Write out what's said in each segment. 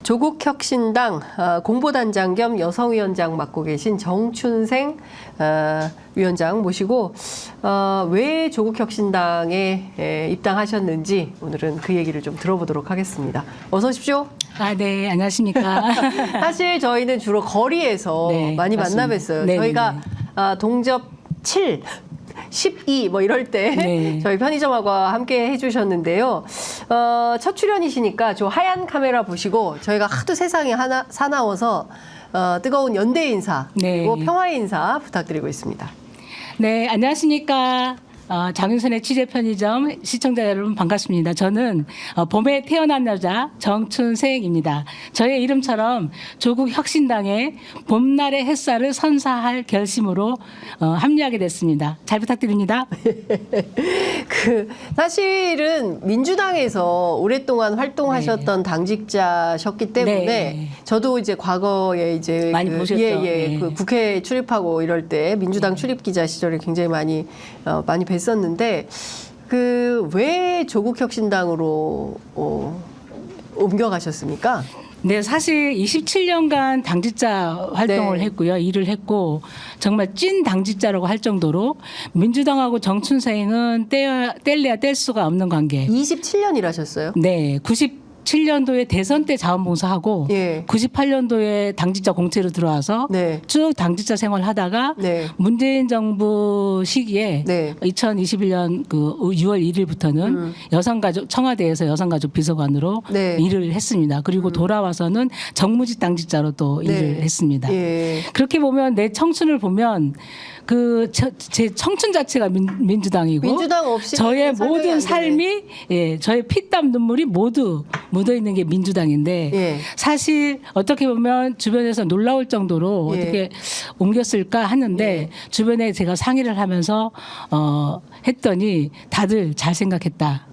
조국혁신당 공보단장 겸 여성위원장 맡고 계신 정춘생 위원장 모시고 왜 조국혁신당에 입당하셨는지 오늘은 그 얘기를 좀 들어보도록 하겠습니다. 어서 오십시오. 네, 안녕하십니까. 사실 저희는 주로 거리에서 네, 많이 맞습니다. 만나 뵀어요. 네, 저희가 동접 7, 12 뭐 이럴 때 네. 저희 편의점하고 함께 해주셨는데요. 첫 출연이시니까 저 하얀 카메라 보시고 저희가 하도 세상에 사나워서 뜨거운 연대 인사 그리고 네. 평화의 인사 부탁드리고 있습니다. 네, 안녕하십니까. 장윤선의 취재 편의점 시청자 여러분 반갑습니다. 저는 봄에 태어난 여자 정춘생입니다. 저의 이름처럼 조국 혁신당의 봄날의 햇살을 선사할 결심으로 합류하게 됐습니다. 잘 부탁드립니다. 사실은 민주당에서 오랫동안 활동하셨던 당직자셨기 때문에 네. 저도 이제 과거에 이제 많이 보셨죠. 네. 그 국회 출입하고 이럴 때 민주당 출입 기자 시절에 굉장히 많이 뵀었는데 왜 조국혁신당으로 옮겨가셨습니까? 네, 사실 27년간 당직자 활동을 네. 했고요. 일을 했고 정말 찐 당직자라고 할 정도로 민주당하고 정춘생은 뗄래야 뗄 수가 없는 관계. 27년 일하셨어요? 네, 97년도에 대선 때 자원봉사하고 예. 98년도에 당직자 공채로 들어와서 네. 쭉 당직자 생활하다가 네. 문재인 정부 시기에 네. 2021년 그 6월 1일부터는 여성가족 청와대에서 여성가족 비서관으로 네. 일을 했습니다. 그리고 돌아와서는 정무직 당직자로 또 네. 일을 했습니다. 예. 그렇게 보면 내 청춘을 보면 제 청춘 자체가 민주당이고 민주당 없이 저의 설명이 안 모든 되네. 삶이 저의 피땀 눈물이 모두 묻어 있는 게 민주당인데 예. 사실 어떻게 보면 주변에서 놀라울 정도로 예. 어떻게 옮겼을까 하는데 주변에 제가 상의를 하면서 했더니 다들 잘 생각했다.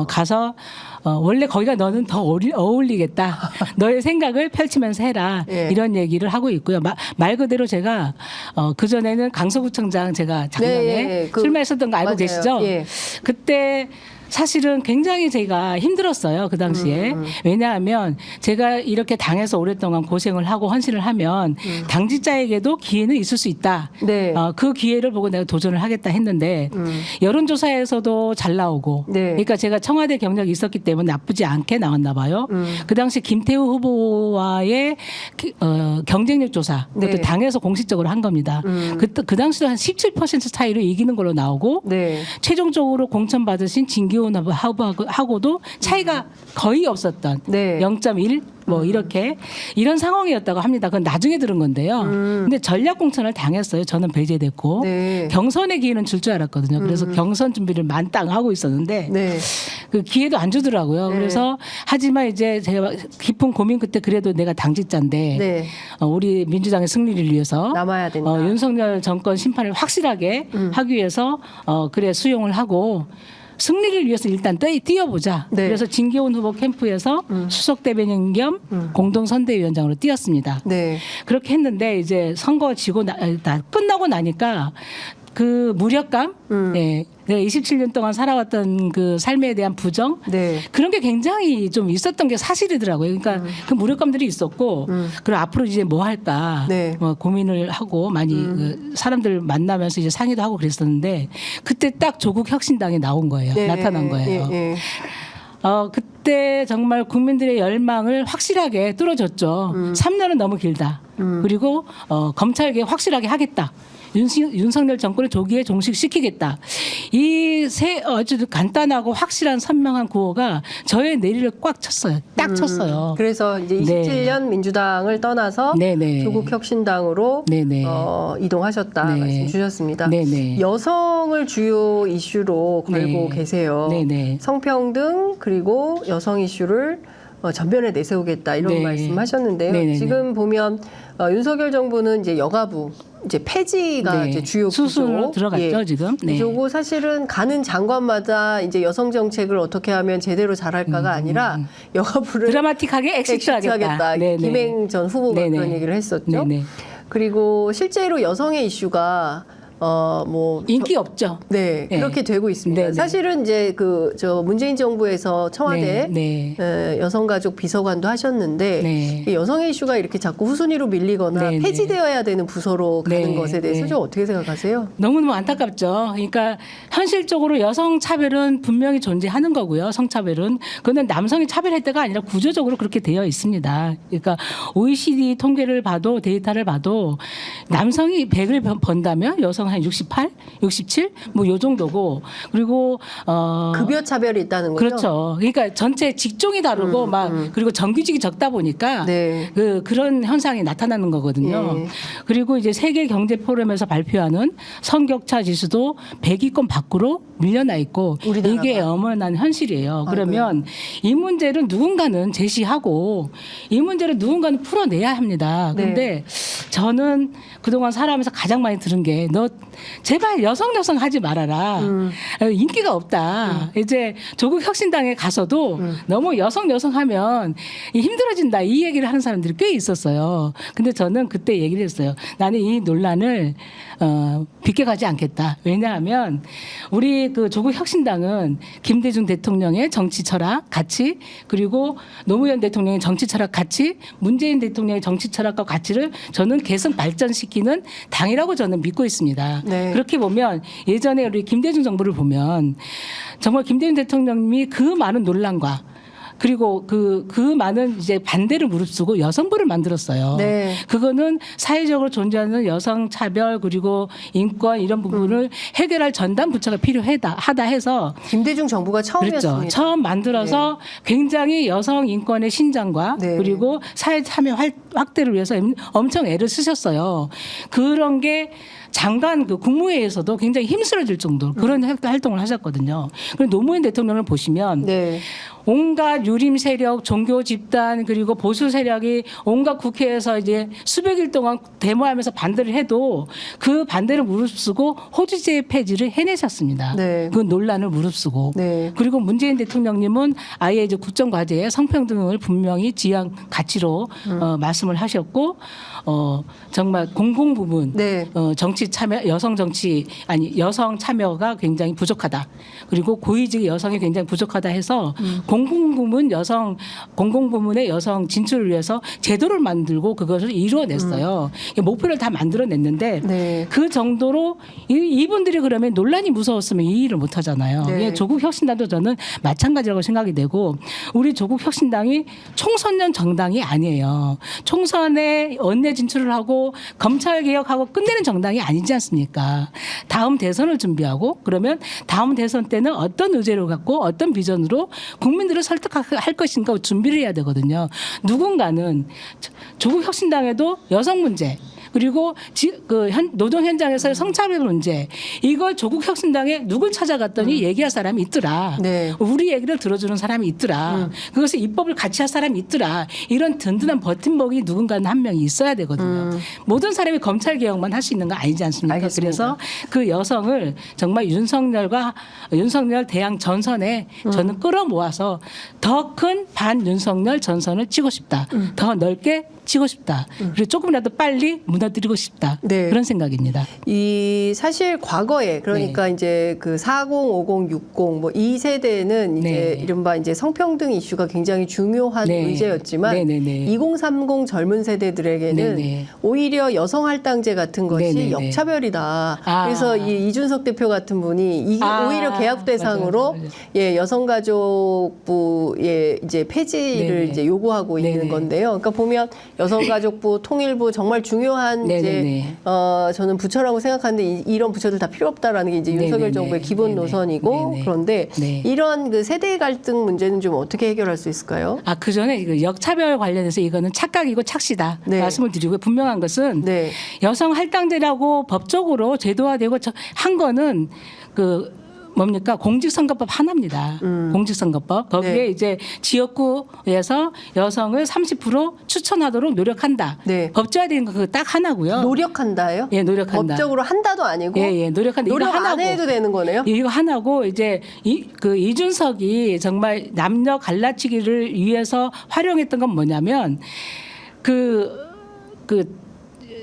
가서 원래 거기가 너는 더 어울리겠다. 너의 생각을 펼치면서 해라. 예. 이런 얘기를 하고 있고요. 말 그대로 제가 그전에는 강서구청장 제가 작년에 네, 출마했었던 거 알고 맞아요. 계시죠? 예. 그때 사실은 굉장히 제가 힘들었어요. 그 당시에. 왜냐하면 제가 이렇게 당에서 오랫동안 고생을 하고 헌신을 하면 당직자에게도 기회는 있을 수 있다. 네. 그 기회를 보고 내가 도전을 하겠다 했는데 여론조사에서도 잘 나오고 네. 그러니까 제가 청와대 경력이 있었기 때문에 나쁘지 않게 나왔나 봐요. 그 당시 김태우 후보와의 경쟁력 조사 그것도 네. 당에서 공식적으로 한 겁니다. 그 당시도 한 17% 차이로 이기는 걸로 나오고 네. 최종적으로 공천받으신 진기훈 하고도 차이가 거의 없었던 네. 0.1 뭐 이렇게 이런 상황이었다고 합니다. 그건 나중에 들은 건데요. 근데 전략 공천을 당했어요. 저는 배제됐고 네. 경선의 기회는 줄 줄 알았거든요. 그래서 경선 준비를 만땅 하고 있었는데 네. 그 기회도 안 주더라고요. 네. 그래서 하지만 이제 제가 깊은 고민 끝에 그래도 내가 당직자인데 네. 우리 민주당의 승리를 위해서 남아야 된다. 윤석열 정권 심판을 확실하게 하기 위해서 그래 수용을 하고 승리를 위해서 일단 뛰어보자. 네. 그래서 진기훈 후보 캠프에서 수석 대변인 겸 공동 선대위원장으로 뛰었습니다. 네. 그렇게 했는데 이제 선거 지고 끝나고 나니까 그 무력감, 내가 27년 동안 살아왔던 그 삶에 대한 부정, 네. 그런 게 굉장히 좀 있었던 게 사실이더라고요. 그러니까 그 무력감들이 있었고, 그럼 앞으로 이제 뭐 할까, 네. 뭐 고민을 하고 많이 그 사람들 만나면서 이제 상의도 하고 그랬었는데, 그때 딱 조국 혁신당이 나온 거예요. 네. 나타난 거예요. 예. 그때 정말 국민들의 열망을 확실하게 뚫어줬죠. 3년은 너무 길다. 그리고 검찰개 확실하게 하겠다. 윤석열 정권을 조기에 종식시키겠다. 이 아주 간단하고 확실한 선명한 구호가 저의 내리를 꽉 쳤어요. 딱 쳤어요. 그래서 이제 27년 민주당을 떠나서 네네. 조국혁신당으로 네네. 이동하셨다 네. 말씀 주셨습니다. 네네. 여성을 주요 이슈로 걸고 네. 계세요. 네네. 성평등 그리고 여성 이슈를 전면에 내세우겠다 이런 네. 말씀하셨는데요. 네네네. 지금 보면 윤석열 정부는 이제 여가부 이제 폐지가 네. 이제 주요 수순으로 구조. 들어갔죠, 지금. 네. 그리고 사실은 가는 장관마다 이제 여성 정책을 어떻게 하면 제대로 잘할까가 아니라 여가부를 드라마틱하게 엑시트하겠다. 네네. 김행 전 후보가 네네. 그런 얘기를 했었죠. 네네. 그리고 실제로 여성의 이슈가 뭐 인기 없죠. 네, 네. 그렇게 되고 있습니다. 네, 네. 사실은 이제 저 문재인 정부에서 청와대 네, 네. 여성가족 비서관도 하셨는데 네. 이 여성의 이슈가 이렇게 자꾸 후순위로 밀리거나 네, 네. 폐지되어야 되는 부서로 가는 네, 것에 대해서 네. 좀 어떻게 생각하세요? 너무너무 안타깝죠. 그러니까 현실적으로 여성 차별은 분명히 존재하는 거고요. 성차별은. 그건 남성이 차별할 때가 아니라 구조적으로 그렇게 되어 있습니다. 그러니까 OECD 통계를 봐도 데이터를 봐도 남성이 100을 번다면 여성 한 68, 67 뭐 요 정도고 그리고 급여 차별이 있다는 거죠? 그렇죠. 그러니까 전체 직종이 다르고 그리고 정규직이 적다 보니까 네. 그런 현상이 나타나는 거거든요. 예. 그리고 이제 세계 경제 포럼에서 발표하는 성격차 지수도 100위권 밖으로 밀려나 있고 우리나라가? 이게 엄연한 현실이에요. 그러면 이 문제를 누군가는 제시하고 이 문제를 누군가는 풀어내야 합니다. 네. 그런데 저는 그동안 살아가면서 가장 많이 들은 게 너 제발 여성 하지 말아라. 인기가 없다. 이제 조국 혁신당에 가서도 너무 여성 하면 힘들어진다. 이 얘기를 하는 사람들이 꽤 있었어요. 근데 저는 그때 얘기를 했어요. 나는 이 논란을 비껴가지 않겠다. 왜냐하면 우리 그 조국 혁신당은 김대중 대통령의 정치 철학, 가치 그리고 노무현 대통령의 정치 철학, 가치, 문재인 대통령의 정치 철학과 가치를 저는 계속 발전시키는 당이라고 저는 믿고 있습니다. 네. 그렇게 보면 예전에 우리 김대중 정부를 보면 정말 김대중 대통령님이 그 많은 논란과 그리고 그 많은 이제 반대를 무릅쓰고 여성부를 만들었어요. 네. 그거는 사회적으로 존재하는 여성 차별 그리고 인권 이런 부분을 해결할 전담 부처가 필요하다 해서 김대중 정부가 처음이었습니다. 그렇죠. 처음 만들어서 굉장히 여성 인권의 신장과 네. 그리고 사회 참여 확대를 위해서 엄청 애를 쓰셨어요. 그런 게 장관 그 국무회의에서도 굉장히 힘쓸어질 정도로 그런 활동을 하셨거든요. 그리고 노무현 대통령을 보시면 네. 온갖 유림 세력, 종교 집단 그리고 보수 세력이 온갖 국회에서 이제 수백일 동안 데모하면서 반대를 해도 그 반대를 무릅쓰고 호주제 폐지를 해내셨습니다. 네. 그 논란을 무릅쓰고 네. 그리고 문재인 대통령님은 아예 이제 국정과제에 성평등을 분명히 지향 가치로 말씀을 하셨고 정말 공공 부분 네. 정치 참여 여성 참여가 굉장히 부족하다. 그리고 고위직 여성이 굉장히 부족하다 해서 공공부문의 여성 진출을 위해서 제도를 만들고 그것을 이루어냈어요. 목표를 다 만들어냈는데 네. 그 정도로 이분들이 그러면 논란이 무서웠으면 이 일을 못 하잖아요. 네. 조국 혁신당도 저는 마찬가지라고 생각이 되고 우리 조국 혁신당이 총선용 정당이 아니에요. 총선에 원내 진출을 하고 검찰 개혁하고 끝내는 정당이 아니지 않습니까? 다음 대선을 준비하고 그러면 다음 대선 때는 어떤 의제를 갖고 어떤 비전으로 국민들을 설득할 것인가 준비를 해야 되거든요. 누군가는 조국 혁신당에도 여성 문제 그리고 노동 현장에서의 성차별 문제 이걸 조국 혁신당에 누굴 찾아갔더니 얘기할 사람이 있더라. 네. 우리 얘기를 들어주는 사람이 있더라. 그것을 입법을 같이 할 사람이 있더라. 이런 든든한 버팀목이 누군가는 한 명이 있어야 되거든요. 모든 사람이 검찰 개혁만 할 수 있는 거 아니지 않습니까? 알겠습니다. 그래서 그 여성을 정말 윤석열 대항 전선에 저는 끌어모아서 더 큰 반윤석열 전선을 치고 싶다. 더 넓게 치고 싶다. 그리고 조금이라도 빨리 무너뜨리고 싶다. 네. 그런 생각입니다. 이 사실 과거에 그러니까 이제 그 40, 50, 60 뭐 이 세대는 이제 네. 이른바 이제 성평등 이슈가 굉장히 중요한 네. 의제였지만 네네네. 2030 젊은 세대들에게는 네네. 오히려 여성 할당제 같은 것이 네네네. 역차별이다. 아. 그래서 이 이준석 대표 같은 분이 이게 오히려 계약 대상으로 맞아요. 예, 여성가족부의 이제 폐지를 네네. 이제 요구하고 있는 네네. 건데요. 그러니까 보면 여성가족부, 통일부 정말 중요한 네네네. 이제 저는 부처라고 생각하는데 이런 부처들 다 필요 없다라는 게 이제 윤석열 네네네. 정부의 기본 네네. 노선이고 네네. 그런데 네. 이런 그 세대 갈등 문제는 좀 어떻게 해결할 수 있을까요? 그 전에 이거 역차별 관련해서 이거는 착각이고 착시다 네. 말씀을 드리고 분명한 것은 네. 여성 할당제라고 법적으로 제도화되고 한 거는 뭡니까? 공직선거법 하나입니다. 공직선거법. 거기에 네. 이제 지역구에서 여성을 30% 추천하도록 노력한다. 네. 법제화된 거 그거 딱 하나고요. 노력한다요? 예, 노력한다. 법적으로 한다도 아니고 예, 노력한다. 노력 이거 안 하나고. 해도 되는 거네요? 이거 하나고 이제 이준석이 정말 남녀 갈라치기를 위해서 활용했던 건 뭐냐면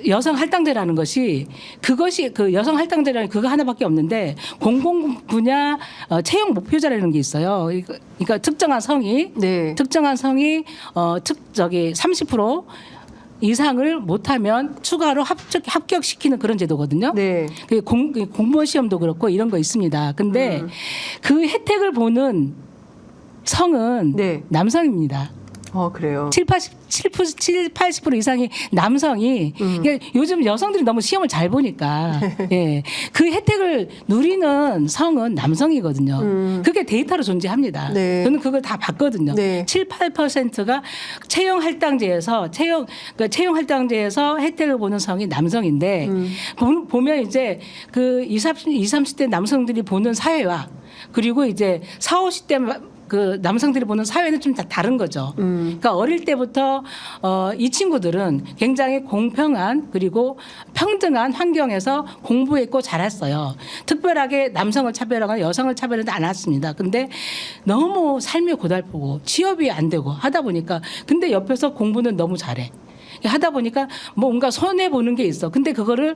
여성 할당제라는 것이 그것이 그 여성 할당제라는 그거 하나밖에 없는데 공공 분야 채용 목표자라는 게 있어요. 그러니까 특정한 성이 네. 30% 이상을 못하면 추가로 합격시키는 그런 제도거든요. 네. 공무원 시험도 그렇고 이런 거 있습니다. 근데 그 혜택을 보는 성은 네. 남성입니다. 그래요. 80% 이상이 남성이 그러니까 요즘 여성들이 너무 시험을 잘 보니까 예, 그 혜택을 누리는 성은 남성이거든요. 그게 데이터로 존재합니다. 네. 저는 그걸 다 봤거든요. 네. 8%가 채용 할당제에서 그러니까 채용 할당제에서 혜택을 보는 성이 남성인데 보면 이제 그 20, 30대 남성들이 보는 사회와 그리고 이제 40, 50대 그 남성들이 보는 사회는 좀 다 다른 거죠. 그러니까 어릴 때부터 이 친구들은 굉장히 공평한 그리고 평등한 환경에서 공부했고 자랐어요. 특별하게 남성을 차별하거나 여성을 차별하지 않았습니다. 근데 너무 삶이 고달프고 취업이 안 되고 하다 보니까 근데 옆에서 공부는 너무 잘해. 하다 보니까 뭔가 손해 보는 게 있어. 근데 그거를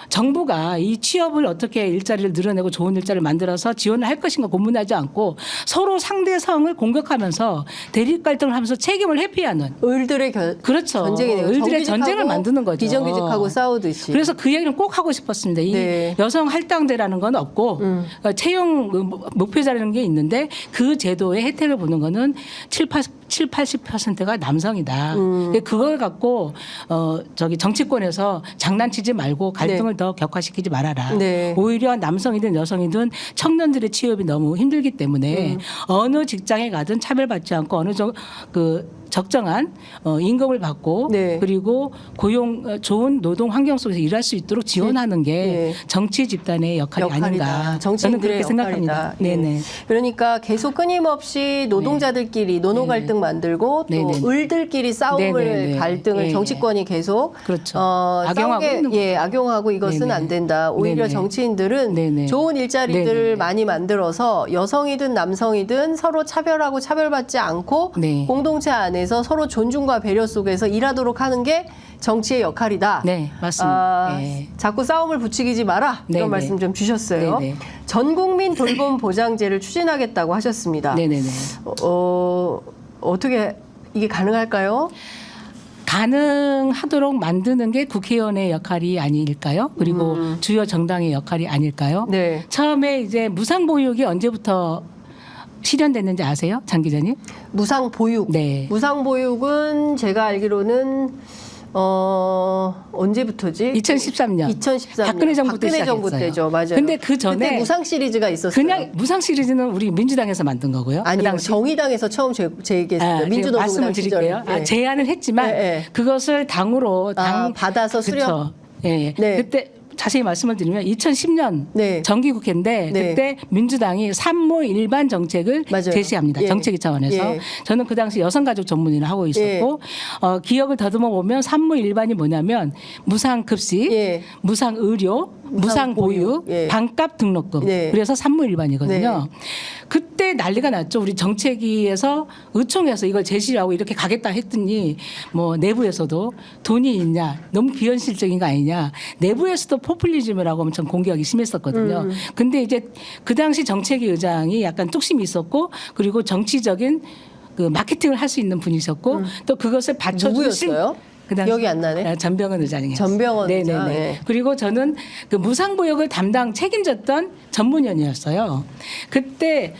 정부가 이 취업을 어떻게 일자리를 늘어내고 좋은 일자리를 만들어서 지원을 할 것인가 고민하지 않고 서로 상대성을 공격하면서 대립 갈등을 하면서 책임을 회피하는 을들의 그렇죠. 전쟁이네요. 을들의 전쟁을 만드는 거죠. 비정규직하고 싸우듯이. 그래서 그 얘기는 꼭 하고 싶었습니다. 이 네. 여성 할당제라는 건 없고 채용 목표자라는 게 있는데 그 제도의 혜택을 보는 거는 80%가 남성이다. 그걸 갖고 정치권에서 장난치지 말고 갈등을 더 격화시키지 말아라. 네. 오히려 남성이든 여성이든 청년들의 취업이 너무 힘들기 때문에 어느 직장에 가든 차별받지 않고 적정한 임금을 받고 네. 그리고 좋은 노동 환경 속에서 일할 수 있도록 지원하는 게 네. 정치 집단의 역할이 아닌가. 저는 그렇게 생각합니다. 예. 네네. 그러니까 계속 끊임없이 노동자들끼리 노노 네네. 갈등 만들고 또 네네. 을들끼리 싸움을 네네네. 갈등을 예. 정치권이 계속 그렇죠. 악용하고 있는 거죠. 악용하고 이것은 네네. 안 된다. 오히려 네네. 정치인들은 네네. 좋은 일자리들을 네네네. 많이 만들어서 여성이든 남성이든 서로 차별하고 차별받지 않고 네. 공동체 안에서 서로 존중과 배려 속에서 일하도록 하는 게 정치의 역할이다. 네, 맞습니다. 자꾸 싸움을 부추기지 마라. 이런 네네. 말씀 좀 주셨어요. 네네. 전 국민 돌봄 보장제를 추진하겠다고 하셨습니다. 네네네. 어떻게 이게 가능할까요? 가능하도록 만드는 게 국회의원의 역할이 아닐까요? 그리고 주요 정당의 역할이 아닐까요? 네. 처음에 이제 무상보육이 언제부터 실현됐는지 아세요? 장 기자님? 무상보육. 네. 무상보육은 제가 알기로는 언제부터지? 2013년. 2013년. 박근혜 정부 때 정부 시작했어요. 때죠. 맞아요. 근데 그 전에 그때 무상 시리즈가 있었어요. 그냥 무상 시리즈는 우리 민주당에서 만든 거고요. 그 아니요. 당시 정의당에서 처음 제기했습니다. 제가 민주노동당 말씀을 드릴게요. 시절에. 네. 제안을 했지만 네. 그것을 당으로 받아서 수령. 그쵸. 예. 네. 그때 자세히 말씀을 드리면 2010년 네. 정기국회인데 네. 그때 민주당이 산모 일반 정책을 맞아요. 제시합니다. 예. 정책위 차원에서. 예. 저는 그 당시 여성가족 전문의를 하고 있었고 기억을 더듬어 보면 산모 일반이 뭐냐면 무상급식, 예. 무상의료, 무상보육, 예. 반값 등록금. 네. 그래서 산모 일반이거든요. 그때 난리가 났죠. 우리 정책위에서 의총에서 이걸 제시를 하고 이렇게 가겠다 했더니 뭐 내부에서도 돈이 있냐, 너무 비현실적인 거 아니냐, 내부에서도 포퓰리즘이라고 엄청 공격이 심했었거든요. 근데 이제 그 당시 정책위 의장이 약간 뚝심이 있었고 그리고 정치적인 그 마케팅을 할 수 있는 분이셨고 또 그것을 받쳐주신 누구였어요? 그 당시 기억이 안 나네. 전병헌 의장이었어요. 전병헌 의장. 네네네. 네. 그리고 저는 그 무상보육을 책임졌던 전문위원이었어요. 그때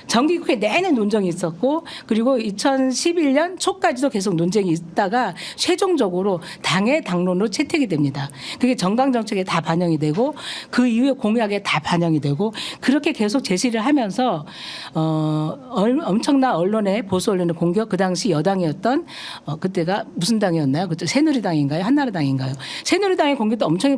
정기국회 내내 논쟁이 있었고 그리고 2011년 초까지도 계속 논쟁이 있다가 최종적으로 당의 당론으로 채택이 됩니다. 그게 정강정책에 다 반영이 되고 그 이후에 공약에 다 반영이 되고 그렇게 계속 제시를 하면서 엄청난 언론의 보수 언론의 공격 그 당시 여당이었던 그때가 무슨 당이었나요? 그때 새누리당인가요? 한나라당인가요? 새누리당의 공격도 엄청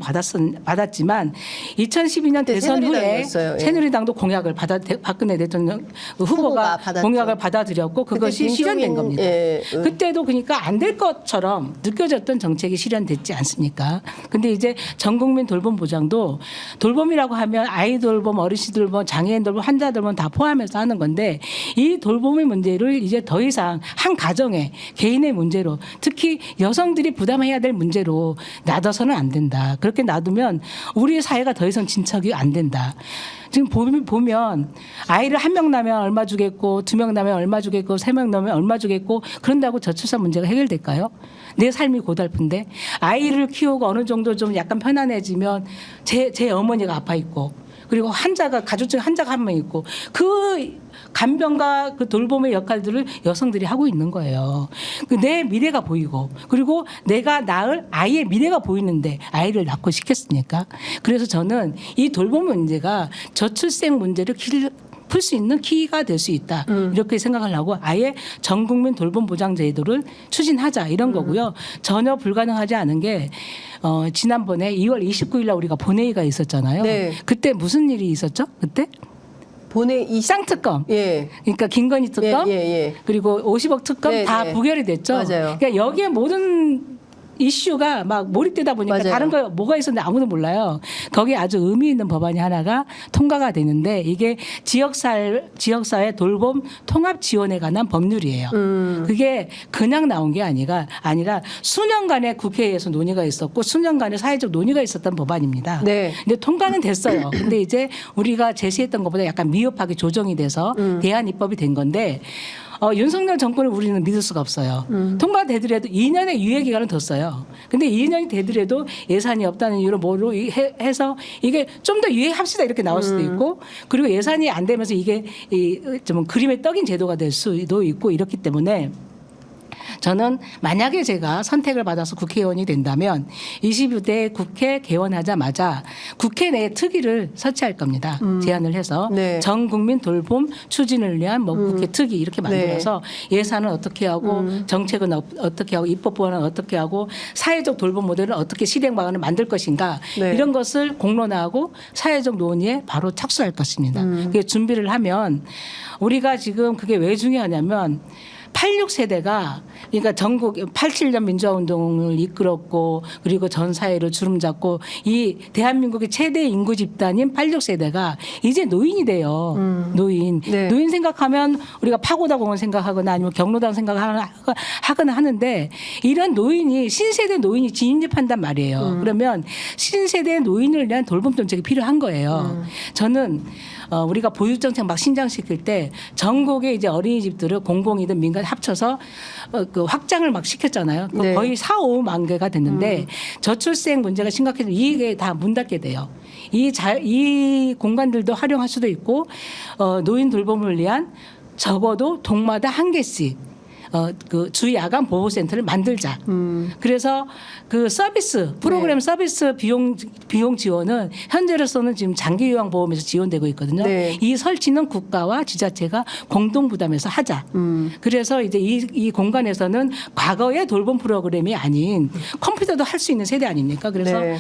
받았지만 2012년 대선 후에 새누리당이었어요. 예. 새누리당도 공약을 박근혜 대통령 후보가 후보가 공약을 받아들였고 그것이 그때 실현된 김종인, 겁니다. 예, 그때도 그러니까 안 될 것처럼 느껴졌던 정책이 실현됐지 않습니까? 근데 이제 전국민 돌봄 보장도 돌봄이라고 하면 아이 돌봄, 어르신 돌봄, 장애인 돌봄, 환자 돌봄 다 포함해서 하는 건데 이 돌봄의 문제를 이제 더 이상 한 가정의 개인의 문제로 특히 여성들이 부담해야 될 문제로 놔둬서는 안 된다. 그렇게 놔두면 우리 사회가 더 이상 진척이 안 된다. 지금 보면 아이를 한 명 낳으면 얼마 주겠고, 2명 낳으면 얼마 주겠고, 3명 낳으면 얼마 주겠고, 그런다고 저출산 문제가 해결될까요? 내 삶이 고달픈데 아이를 키우고 어느 정도 좀 약간 편안해지면 제 어머니가 아파 있고, 그리고 가족 중에 환자가 한 명 있고, 그 간병과 그 돌봄의 역할들을 여성들이 하고 있는 거예요. 내 미래가 보이고, 그리고 내가 낳을 아이의 미래가 보이는데 아이를 낳고 싶겠습니까? 그래서 저는 이 돌봄 문제가 저출생 문제를 풀 수 있는 키가 될 수 있다. 이렇게 생각을 하고 아예 전 국민 돌봄 보장 제도를 추진하자 이런 거고요. 전혀 불가능하지 않은 게 지난번에 2월 29일 날 우리가 본회의가 있었잖아요. 네. 그때 무슨 일이 있었죠? 그때? 본회 이 쌍특검. 예. 그러니까 김건희 특검, 예. 그리고 50억 특검 네, 다 네. 부결이 됐죠. 맞아요. 그러니까 여기에 모든 이슈가 막 몰입되다 보니까 맞아요. 다른 거 뭐가 있었는데 아무도 몰라요. 거기에 아주 의미 있는 법안이 하나가 통과가 되는데 이게 지역사회 돌봄 통합 지원에 관한 법률이에요. 그게 그냥 나온 게 아니라 수년간의 국회에서 논의가 있었고 수년간의 사회적 논의가 있었던 법안입니다. 네. 근데 통과는 됐어요. 근데 이제 우리가 제시했던 것보다 약간 미흡하게 조정이 돼서 대안 입법이 된 건데 윤석열 정권을 우리는 믿을 수가 없어요. 통과되더라도 2년의 유예 기간을 뒀어요. 근데 2년이 되더라도 예산이 없다는 이유로 뭐로 해서 이게 좀 더 유예합시다 이렇게 나올 수도 있고, 그리고 예산이 안 되면서 이게 좀 그림의 떡인 제도가 될 수도 있고 이렇기 때문에 저는 만약에 제가 선택을 받아서 국회의원이 된다면 22대 국회 개원하자마자 국회 내에 특위를 설치할 겁니다. 제안을 해서 네. 전 국민 돌봄 추진을 위한 뭐 국회 특위 이렇게 만들어서 예산은 어떻게 하고 정책은 어떻게 하고 입법부는 어떻게 하고 사회적 돌봄 모델을 어떻게 실행 방안을 만들 것인가 네. 이런 것을 공론화하고 사회적 논의에 바로 착수할 것입니다. 그게 준비를 하면 우리가 지금 그게 왜 중요하냐면 86세대가 그러니까 전국 87년 민주화운동을 이끌었고 그리고 전 사회를 주름잡고 이 대한민국의 최대 인구 집단인 86세대가 이제 노인이 돼요. 노인. 네. 노인 생각하면 우리가 파고다 공원 생각하거나 아니면 경로당 생각하거나 하는데 이런 노인이 신세대 노인이 진입한단 말이에요. 그러면 신세대 노인을 위한 돌봄 정책이 필요한 거예요. 저는 우리가 보육정책 막 신장시킬 때 전국의 이제 어린이집들을 공공이든 민간 미국과 합쳐서 그 확장을 막 시켰잖아요. 네. 거의 4, 5만 개가 됐는데 저출생 문제가 심각해서 이게 다 문 닫게 돼요. 이 공간들도 활용할 수도 있고 노인 돌봄을 위한 적어도 동마다 한 개씩 그 주 야간 보호센터를 만들자. 그래서 그 서비스 프로그램 서비스 비용 지원은 현재로서는 지금 장기 요양 보험에서 지원되고 있거든요. 네. 이 설치는 국가와 지자체가 공동 부담해서 하자. 그래서 이제 이 공간에서는 과거의 돌봄 프로그램이 아닌 컴퓨터도 할 수 있는 세대 아닙니까? 그래서 네.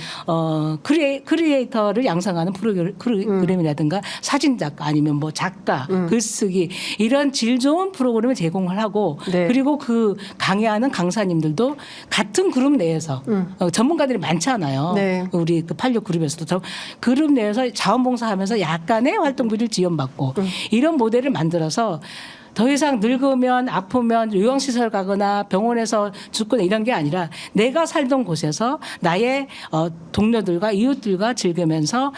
크리에이터를 양성하는 프로그램이라든가 사진 작가 아니면 뭐 작가, 글쓰기 이런 질 좋은 프로그램을 제공을 하고 네. 그리고 그 강의하는 강사님들도 같은 그룹 내에서 전문가들이 많잖아요. 네. 우리 그 86 그룹에서도 그룹 내에서 자원봉사하면서 약간의 활동비를 지원받고 이런 모델을 만들어서 더 이상 늙으면 아프면 요양시설 가거나 병원에서 죽거나 이런 게 아니라 내가 살던 곳에서 나의 동료들과 이웃들과 즐기면서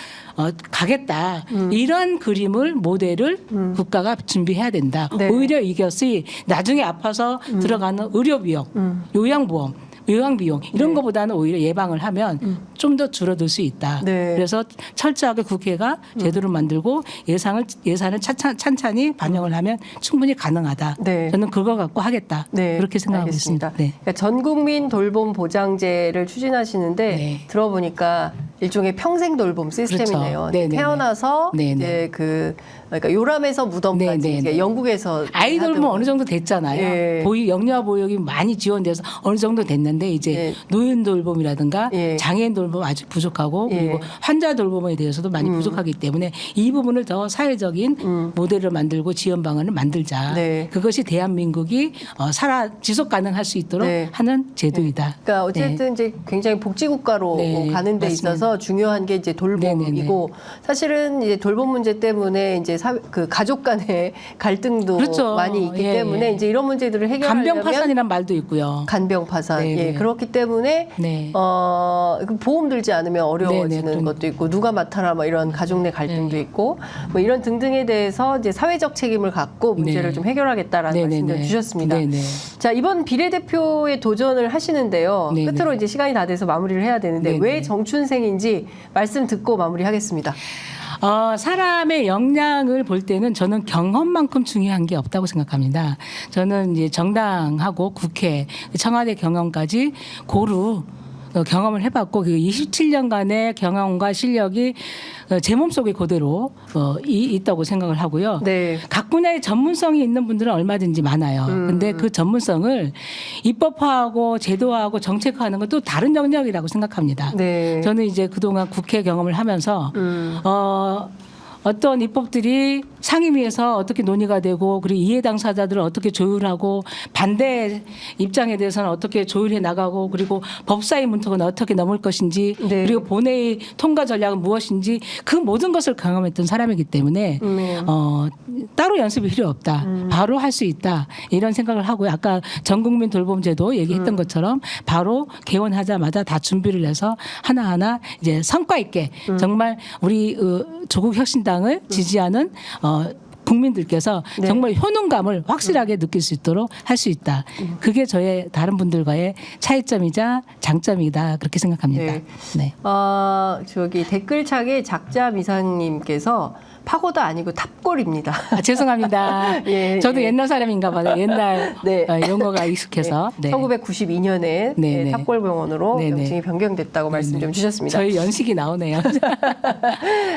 가겠다. 이런 그림을 모델을 국가가 준비해야 된다. 네. 오히려 이것이 나중에 아파서 들어가는 의료비용, 요양비용 이런 네. 것보다는 오히려 예방을 하면 좀 더 줄어들 수 있다. 네. 그래서 철저하게 국회가 제도를 만들고 예산을 찬찬히 반영을 하면 충분히 가능하다. 네. 저는 그거 갖고 하겠다. 네, 그렇게 생각하고 알겠습니다. 있습니다. 네. 그러니까 전국민 돌봄 보장제를 추진하시는데 네. 들어보니까 일종의 평생 돌봄 시스템이네요. 그렇죠. 네네네. 태어나서 네네. 이제 그러니까 요람에서 무덤까지 네네네. 이제 영국에서 아이 돌봄 하던 어느 정도 됐잖아요. 예. 영유아 보육이 많이 지원돼서 어느 정도 됐는데 이제 예. 노인 돌봄이라든가 예. 장애인 돌봄 아직 부족하고 예. 그리고 환자 돌봄에 대해서도 많이 부족하기 때문에 이 부분을 더 사회적인 모델을 만들고 지원 방안을 만들자. 네. 그것이 대한민국이 지속 가능할 수 있도록 네. 하는 제도이다. 그러니까 어쨌든 이제 굉장히 복지국가로 네, 가는 데 맞습니다. 있어서 중에서 중요한 게 이제 돌봄이고 사실은 이제 돌봄 문제 때문에 이제 그 가족 간의 갈등도 그렇죠. 많이 있기 예, 때문에 예. 이제 이런 문제들을 해결하려면 간병파산이란 말도 있고요. 간병파산. 네, 예, 네. 그렇기 때문에 네. 그 보험 들지 않으면 어려워지는 네, 네, 그런 것도 있고 누가 맡아라 뭐 이런 가족 내 갈등도 있고 뭐 이런 등등에 대해서 이제 사회적 책임을 갖고 문제를 네. 좀 해결하겠다라는 네, 네, 말씀을 네. 주셨습니다. 네, 네. 자, 이번 비례대표에 도전을 하시는데요. 네, 끝으로 네. 이제 시간이 다 돼서 마무리를 해야 되는데 네, 왜 네. 정춘생인지 말씀 듣고 마무리하겠습니다. 사람의 역량을 볼 때는 저는 경험만큼 중요한 게 없다고 생각합니다. 저는 이제 정당하고 국회, 청와대 경험까지 고루 경험을 해봤고 그 27년간의 경험과 실력이 제 몸속에 그대로 있다고 생각을 하고요. 네. 각 분야의 전문성이 있는 분들은 얼마든지 많아요. 근데 그 전문성을 입법화하고 제도화하고 정책화하는 건 또 다른 영역이라고 생각합니다. 네. 저는 이제 그동안 국회 경험을 하면서 어떤 입법들이 상임위에서 어떻게 논의가 되고 그리고 이해 당사자들을 어떻게 조율하고 반대 입장에 대해서는 어떻게 조율해 나가고 그리고 법사위 문턱은 어떻게 넘을 것인지 네. 그리고 본회의 통과 전략은 무엇인지 그 모든 것을 경험했던 사람이기 때문에 따로 연습이 필요 없다. 바로 할 수 있다. 이런 생각을 하고요. 아까 전국민 돌봄제도 얘기했던 것처럼 바로 개원하자마자 다 준비를 해서 하나하나 이제 성과 있게 정말 우리 조국 혁신당을 지지하는 국민들께서 네. 정말 효능감을 확실하게 느낄 수 있도록 할 수 있다. 그게 저의 다른 분들과의 차이점이자 장점이다. 그렇게 생각합니다. 네. 네. 저기 댓글창에 작자미상님께서 파고다 아니고 탑골입니다. 죄송합니다. 예, 저도 예. 옛날 사람인가 봐요. 옛날 네. 용어가 익숙해서. 네. 1992년에 네, 네. 탑골병원으로 네, 네. 명칭이 변경됐다고 말씀 좀 주셨습니다. 저희 연식이 나오네요.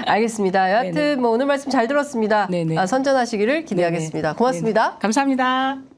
알겠습니다. 여하튼 네네. 뭐 오늘 말씀 잘 들었습니다. 네네. 선전하시기를 기대하겠습니다. 고맙습니다. 네네. 감사합니다.